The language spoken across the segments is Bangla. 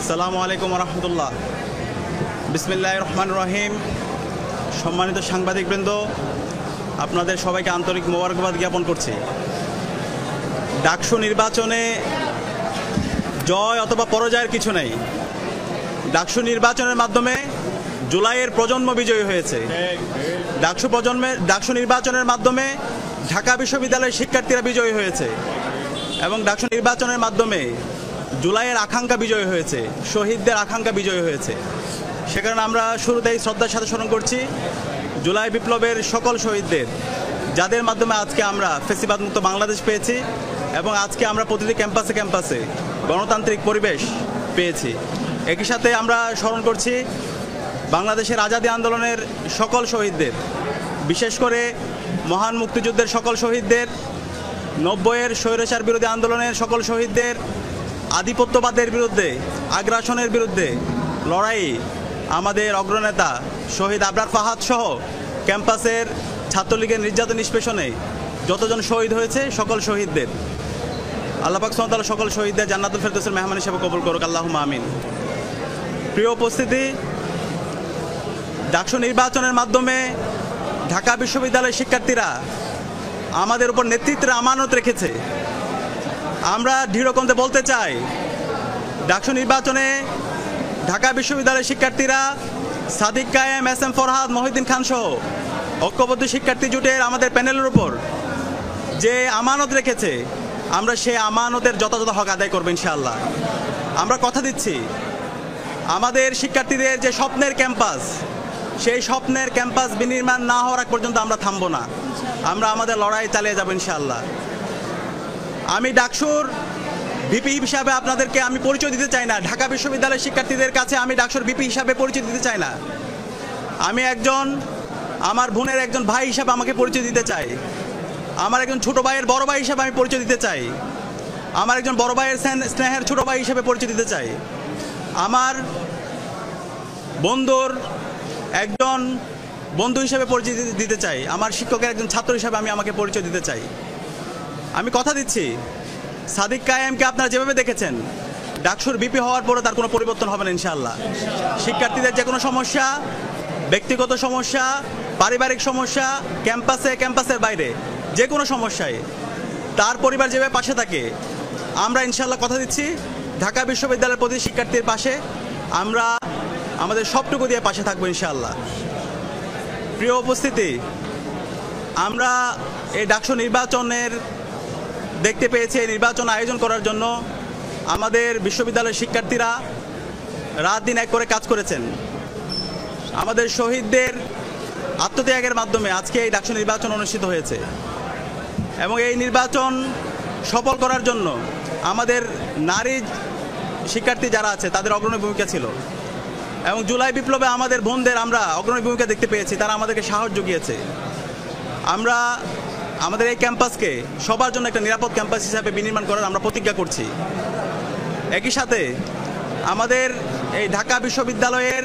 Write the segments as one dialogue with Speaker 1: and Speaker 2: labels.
Speaker 1: আসসালামু আলাইকুম রহমতুল্লাহ। বিসমিল্লাহির রহমানির রহিম। সম্মানিত সাংবাদিকবৃন্দ, আপনাদের সবাইকে আন্তরিক মোবারকবাদ জ্ঞাপন করছি। ডাকসু নির্বাচনে জয় অথবা পরাজয়ের কিছু নেই। ডাকসু নির্বাচনের মাধ্যমে জুলাইয়ের প্রজন্ম বিজয়ী হয়েছে। ডাকসু নির্বাচনের মাধ্যমে ঢাকা বিশ্ববিদ্যালয়ের শিক্ষার্থীরা বিজয়ী হয়েছে এবং ডাকসু নির্বাচনের মাধ্যমে জুলাইয়ের আকাঙ্ক্ষা বিজয়ী হয়েছে, শহীদদের আকাঙ্ক্ষা বিজয়ী হয়েছে। সে কারণে আমরা শুরুতেই শ্রদ্ধার সাথে স্মরণ করছি জুলাই বিপ্লবের সকল শহীদদের, যাদের মাধ্যমে আজকে আমরা ফ্যাসিবাদ মুক্ত বাংলাদেশ পেয়েছি এবং আজকে আমরা প্রতিটি ক্যাম্পাসে ক্যাম্পাসে গণতান্ত্রিক পরিবেশ পেয়েছি। একই সাথে আমরা স্মরণ করছি বাংলাদেশের আজাদী আন্দোলনের সকল শহীদদের, বিশেষ করে মহান মুক্তিযুদ্ধের সকল শহীদদের, 90-এর স্বৈরাচার বিরোধী আন্দোলনের সকল শহীদদের, আধিপত্যবাদের বিরুদ্ধে, আগ্রাসনের বিরুদ্ধে লড়াই আমাদের অগ্রনেতা শহীদ আবরার ফাহাদ সহ ক্যাম্পাসের ছাত্রলীগের নির্যাতন নিষ্পেষণে যতজন শহীদ হয়েছে সকল শহীদদের আল্লাহ পাক সুবহানাহু ওয়া তাআলা সকল শহীদদের জান্নাতুল ফেরদৌসের মেহমান হিসেবে কবুল করুক, আল্লাহুম্মা আমিন। প্রিয় উপস্থিতি, ডাকসু নির্বাচনের মাধ্যমে ঢাকা বিশ্ববিদ্যালয়ের শিক্ষার্থীরা আমাদের উপর নেতৃত্বের আমানত রেখেছে। আমরা দৃঢ়কণ্ঠে বলতে চাই, ডাকসু নির্বাচনে ঢাকা বিশ্ববিদ্যালয়ের শিক্ষার্থীরা সাদিক কায়েম, এস এম ফরহাদ, মহিউদ্দিন খান সহ ঐক্যবদ্ধ শিক্ষার্থী জোটের আমাদের প্যানেলের উপর যে আমানত রেখেছে, আমরা সেই আমানতের যথাযথ হক আদায় করবো ইনশাআল্লাহ। আমরা কথা দিচ্ছি, আমাদের শিক্ষার্থীদের যে স্বপ্নের ক্যাম্পাস, সেই স্বপ্নের ক্যাম্পাস বিনির্মাণ না হওয়ার আগ পর্যন্ত আমরা থামবো না। আমরা আমাদের লড়াই চালিয়ে যাবো ইনশাআল্লাহ। আমি ডাকসুর ভিপি হিসাবে আপনাদেরকে আমি পরিচয় দিতে চাই না। ঢাকা বিশ্ববিদ্যালয়ের শিক্ষার্থীদের কাছে আমি ডাকসুর ভিপি হিসাবে পরিচয় দিতে চাই না। আমি একজন, আমার বোনের একজন ভাই হিসাবে আমাকে পরিচয় দিতে চাই। আমার একজন ছোট ভাইয়ের বড় ভাই হিসাবে আমি পরিচয় দিতে চাই। আমার একজন বড় ভাইয়ের স্নেহের ছোট ভাই হিসাবে পরিচয় দিতে চাই। আমার বন্ধুর একজন বন্ধু হিসেবে পরিচয় দিতে চাই। আমার শিক্ষকের একজন ছাত্র হিসাবে আমি আমাকে পরিচয় দিতে চাই। আমি কথা দিচ্ছি, সাদিক কায়েমকে আপনারা যেভাবে দেখেছেন, ডাকসুর ভিপি হওয়ার পরে তার কোনো পরিবর্তন হবে না ইনশাআল্লাহ। শিক্ষার্থীদের যে কোনো সমস্যা, ব্যক্তিগত সমস্যা, পারিবারিক সমস্যা, ক্যাম্পাসের বাইরে যে কোনো সমস্যায় তার পরিবার যেভাবে পাশে থাকে, আমরা ইনশাআল্লাহ কথা দিচ্ছি ঢাকা বিশ্ববিদ্যালয়ের প্রতি শিক্ষার্থীর পাশে আমরা আমাদের সবটুকু দিয়ে পাশে থাকবো ইনশাআল্লাহ। প্রিয় উপস্থিতি, আমরা এই ডাকসু নির্বাচনের দেখতে পেয়েছি, এই নির্বাচন আয়োজন করার জন্য আমাদের বিশ্ববিদ্যালয়ের শিক্ষার্থীরা রাত দিন এক করে কাজ করেছেন। আমাদের শহীদদের আত্মত্যাগের মাধ্যমে আজকে এই ডাকসু নির্বাচন অনুষ্ঠিত হয়েছে এবং এই নির্বাচন সফল করার জন্য আমাদের নারী শিক্ষার্থী যারা আছে তাদের অগ্রণী ভূমিকা ছিল এবং জুলাই বিপ্লবে আমাদের বোনদের আমরা অগ্রণী ভূমিকা দেখতে পেয়েছি। তারা আমাদেরকে সাহস জুগিয়েছে। আমরা আমাদের এই ক্যাম্পাসকে সবার জন্য একটা নিরাপদ ক্যাম্পাস হিসাবে বিনির্মাণ করার আমরা প্রতিজ্ঞা করছি। একই সাথে আমাদের এই ঢাকা বিশ্ববিদ্যালয়ের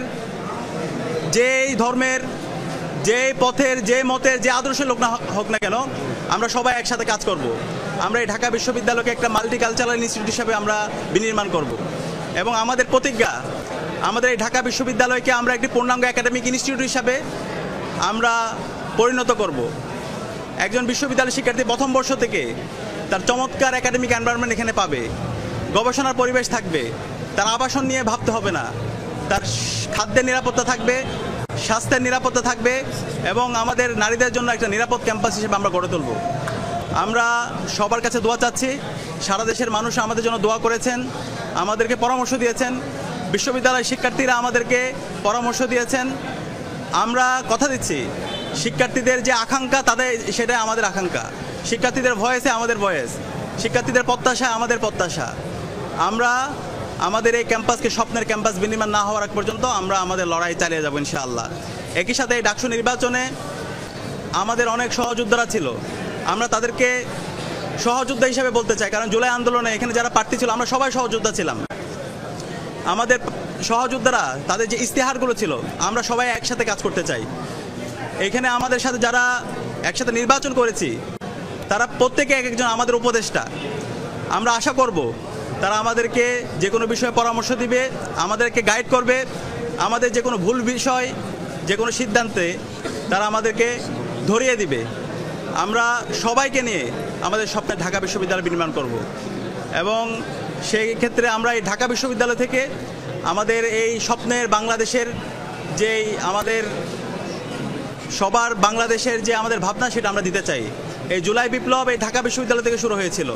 Speaker 1: যেই ধর্মের, যে পথের, যে মতের, যে আদর্শের লোক না হোক না কেন, আমরা সবাই একসাথে কাজ করব। আমরা এই ঢাকা বিশ্ববিদ্যালয়কে একটা মাল্টিকালচারাল ইনস্টিটিউট হিসাবে আমরা বিনির্মাণ করব এবং আমাদের প্রতিজ্ঞা, আমাদের এই ঢাকা বিশ্ববিদ্যালয়কে আমরা একটি পূর্ণাঙ্গ একাডেমিক ইনস্টিটিউট হিসাবে আমরা পরিণত করব। একজন বিশ্ববিদ্যালয় শিক্ষার্থী প্রথম বর্ষ থেকে তার চমৎকার একাডেমিক এনভায়রনমেন্ট এখানে পাবে, গবেষণার পরিবেশ থাকবে, তার আবাসন নিয়ে ভাবতে হবে না, তার খাদ্যের নিরাপত্তা থাকবে, স্বাস্থ্যের নিরাপত্তা থাকবে এবং আমাদের নারীদের জন্য একটা নিরাপদ ক্যাম্পাস হিসেবে আমরা গড়ে তুলব। আমরা সবার কাছে দোয়া চাচ্ছি। সারা দেশের মানুষ আমাদের জন্য দোয়া করেছেন, আমাদেরকে পরামর্শ দিয়েছেন, বিশ্ববিদ্যালয়ের শিক্ষার্থীরা আমাদেরকে পরামর্শ দিয়েছেন। আমরা কথা দিচ্ছি, শিক্ষার্থীদের যে আকাঙ্ক্ষা তাদের সেটাই আমাদের আকাঙ্ক্ষা, শিক্ষার্থীদের ভয়েসে আমাদের ভয়েস, শিক্ষার্থীদের প্রত্যাশা আমাদের প্রত্যাশা। আমরা আমাদের এই ক্যাম্পাসকে স্বপ্নের ক্যাম্পাস বিনির্মাণ না হওয়ার আগ পর্যন্ত আমরা আমাদের লড়াই চালিয়ে যাবো ইনশাআল্লাহ। একই সাথে এই ডাকসু নির্বাচনে আমাদের অনেক সহযোদ্ধারা ছিল, আমরা তাদেরকে সহযোদ্ধা হিসেবে বলতে চাই, কারণ জুলাই আন্দোলনে এখানে যারা প্রার্থী ছিল আমরা সবাই সহযোদ্ধা ছিলাম। আমাদের সহযোদ্ধারা তাদের যে ইস্তেহারগুলো ছিল, আমরা সবাই একসাথে কাজ করতে চাই। এখানে আমাদের সাথে যারা একসাথে নির্বাচন করেছি তারা প্রত্যেকে এক একজন আমাদের উপদেষ্টা। আমরা আশা করব তারা আমাদেরকে যে কোনো বিষয়ে পরামর্শ দিবে, আমাদেরকে গাইড করবে, আমাদের যে কোনো ভুল বিষয়, যে কোনো সিদ্ধান্তে তারা আমাদেরকে ধরিয়ে দিবে। আমরা সবাইকে নিয়ে আমাদের স্বপ্নের ঢাকা বিশ্ববিদ্যালয় নির্মাণ করব এবং সেই ক্ষেত্রে আমরা এই ঢাকা বিশ্ববিদ্যালয় থেকে আমাদের এই স্বপ্নের বাংলাদেশের যেই আমাদের সবার বাংলাদেশের যে আমাদের ভাবনা সেটা আমরা দিতে চাই। এই জুলাই বিপ্লব এই ঢাকা বিশ্ববিদ্যালয় থেকে শুরু হয়েছিল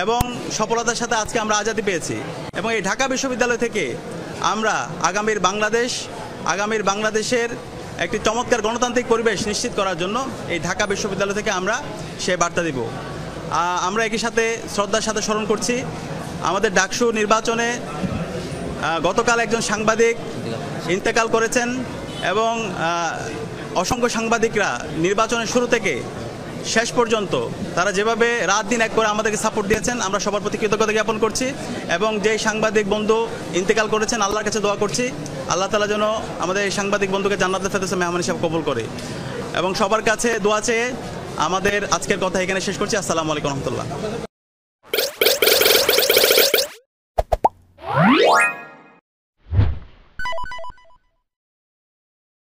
Speaker 1: এবং সফলতার সাথে আজকে আমরা আজাদি পেয়েছি এবং এই ঢাকা বিশ্ববিদ্যালয় থেকে আমরা আগামীর বাংলাদেশের একটি চমৎকার গণতান্ত্রিক পরিবেশ নিশ্চিত করার জন্য এই ঢাকা বিশ্ববিদ্যালয় থেকে আমরা সে বার্তা দিব। আমরা একই সাথে শ্রদ্ধার সাথে স্মরণ করছি আমাদের ডাকসু নির্বাচনে গতকাল একজন সাংবাদিক ইন্তেকাল করেছেন এবং অসংখ্য সাংবাদিকরা নির্বাচনের শুরু থেকে শেষ পর্যন্ত তারা যেভাবে রাত দিন এক করে আমাদেরকে সাপোর্ট দিয়েছেন, আমরা সবার প্রতি কৃতজ্ঞতা জ্ঞাপন করছি এবং যেই সাংবাদিক বন্ধু ইন্তেকাল করেছেন আল্লাহর কাছে দোয়া করছি আল্লাহ তাআলা যেন আমাদের এই সাংবাদিক বন্ধুকে জান্নাতুল ফেরদৌসে মেহমান হিসেবে কবুল করে এবং সবার কাছে দোয়া চেয়ে আমাদের আজকের কথা এখানে শেষ করছি। আসসালামু আলাইকুম রহমতুল্লাহ।